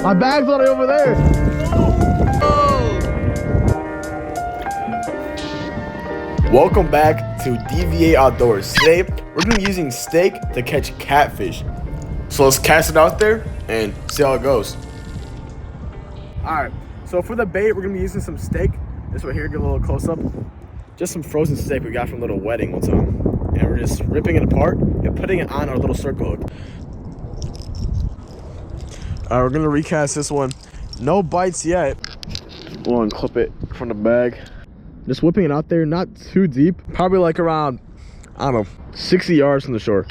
My bag's already over there. Welcome back to DVA Outdoors. Today, we're gonna be using stake to catch catfish. So let's cast it out there and see how it goes. All right, so for the bait, we're gonna be using some steak. This right here, get a little close up. Just some frozen steak we got from a little wedding one time. And we're just ripping it apart and putting it on our little circle hook. All right, we're gonna recast this one. No bites yet. We'll unclip it from the bag. Just whipping it out there, not too deep. Probably like around, I don't know, 60 yards from the shore.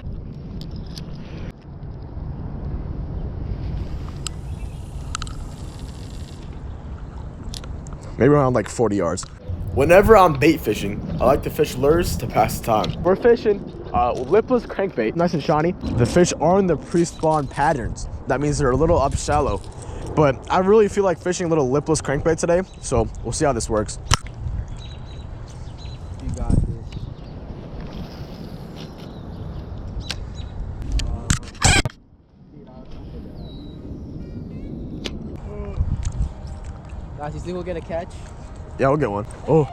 Maybe around like 40 yards. Whenever I'm bait fishing, I like to fish lures to pass the time. We're fishing lipless crankbait, nice and shiny. The fish are in the pre-spawn patterns. That means they're a little up shallow. But I really feel like fishing a little lipless crankbait today, so we'll see how this works. You got this. Guys, you think we'll get a catch? Yeah, we'll get one. Oh.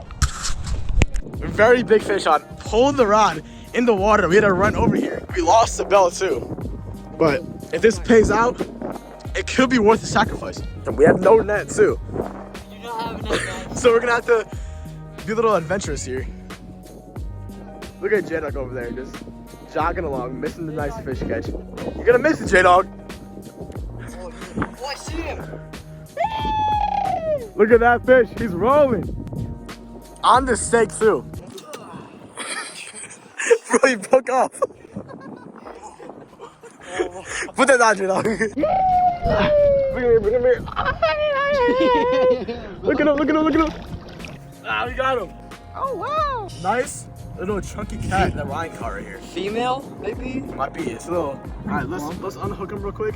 Very big fish on. Pulled the rod in the water. We had to run over here. We lost the bell too. But if this pays out, it could be worth the sacrifice. And we have no net too. You don't have a net, guys. So we're gonna have to be a little adventurous here. Look at J-Dog over there, just jogging along, missing the nice fish catch. You're gonna miss it, J-Dog. Oh, I see him. Look at that fish, he's rolling. On the stake too. Bro, you broke off. Put that down, J-Dog. Bring him here. Look at him, look at him, look at him. Ah, we got him. Oh, wow. Nice little chunky cat that Ryan caught right here. Female, maybe? Might be, it's a little. Alright, let's unhook him real quick.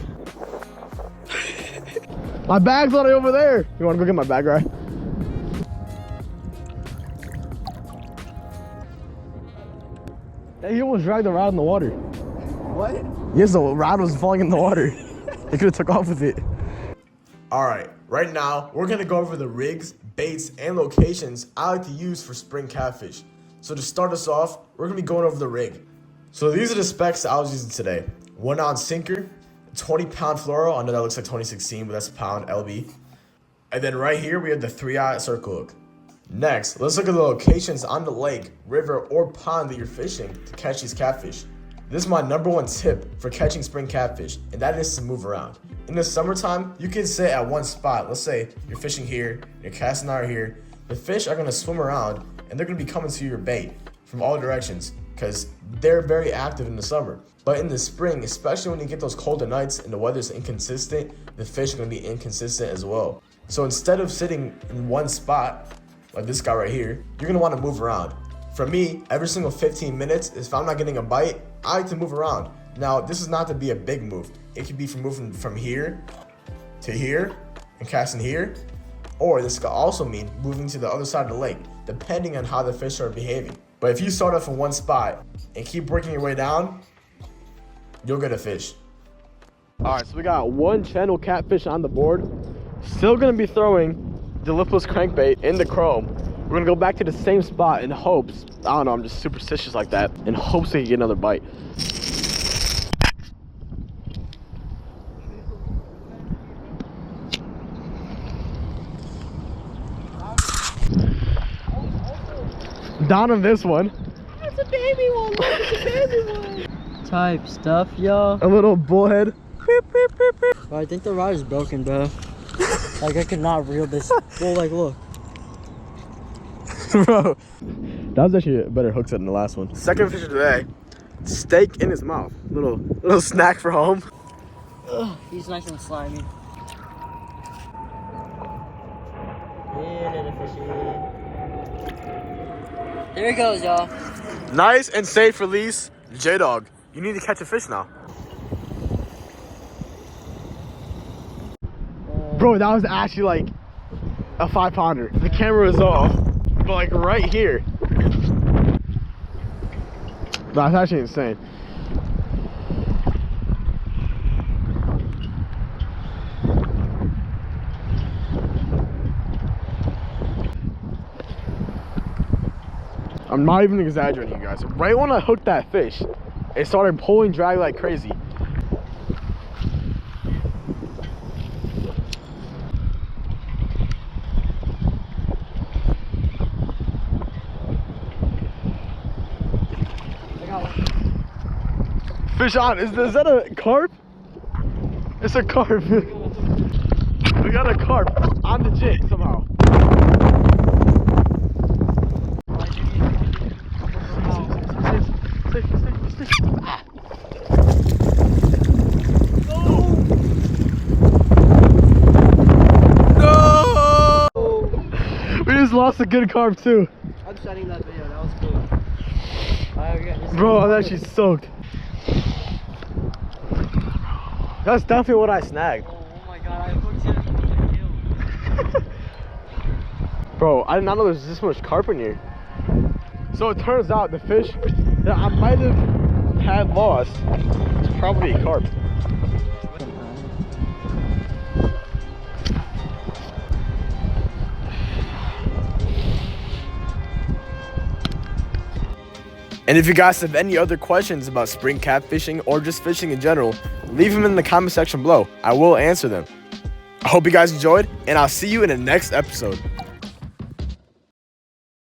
My bag's already over there. You wanna go get my bag, right? Hey, he almost dragged the rod in the water. What? Yes, the rod was falling in the water. He could have took off with it. Alright, right now, we're gonna go over the rigs, baits, and locations I like to use for spring catfish. So to start us off, we're gonna be going over the rig. So these are the specs I was using today. 1 ounce sinker, 20-pound fluoro. I know that looks like 2016, but that's a pound LB. And then right here, we have the 3-aught circle hook. Next, let's look at the locations on the lake, river, or pond that you're fishing to catch these catfish. This is my #1 tip for catching spring catfish, and that is to move around. In the summertime, you can sit at one spot. Let's say you're fishing here, you're casting out here. The fish are gonna swim around, and they're gonna be coming to your bait from all directions because they're very active in the summer. But in the spring, especially when you get those colder nights and the weather's inconsistent, the fish are gonna be inconsistent as well. So instead of sitting in one spot, like this guy right here, you're gonna wanna move around. For me, every single 15 minutes, if I'm not getting a bite, I like to move around. Now, this is not to be a big move. It could be from moving from here to here and casting here, or this could also mean moving to the other side of the lake, depending on how the fish are behaving. But if you start off in one spot and keep working your way down, you'll get a fish. All right, so we got 1 channel catfish on the board. Still gonna be throwing the lipless crankbait in the chrome. We're gonna go back to the same spot in hopes, I don't know, I'm just superstitious like that, in hopes we can get another bite. Down on this one. That's a baby one. That's a baby one. Type stuff, y'all. A little bullhead. Bro, I think the rod is broken, bro. Like, I could not reel this. Well, like, look. Bro, that was actually a better hook set than the last one. Second fish of the day. Steak in his mouth. Little snack for home. Ugh, he's nice and slimy. Yeah, little fishy. There he goes, y'all. Nice and safe release. J-Dog, you need to catch a fish now. Bro, that was actually like a 5-pounder. The camera is off, but like right here. That's actually insane. I'm not even exaggerating, you guys. Right when I hooked that fish, it started pulling drag like crazy. Fish on. Is that a carp? It's a carp. We got a carp on the jig somehow. No! We just lost a good carp too. I'm sending that video. That was cool. Bro, I'm actually soaked. That's definitely what I snagged. Oh my god, I hooked it. Bro, I did not know there's this much carp in here. So it turns out the fish that I might have had lost is probably a carp. And if you guys have any other questions about spring catfishing or just fishing in general, leave them in the comment section below. I will answer them. I hope you guys enjoyed, and I'll see you in the next episode.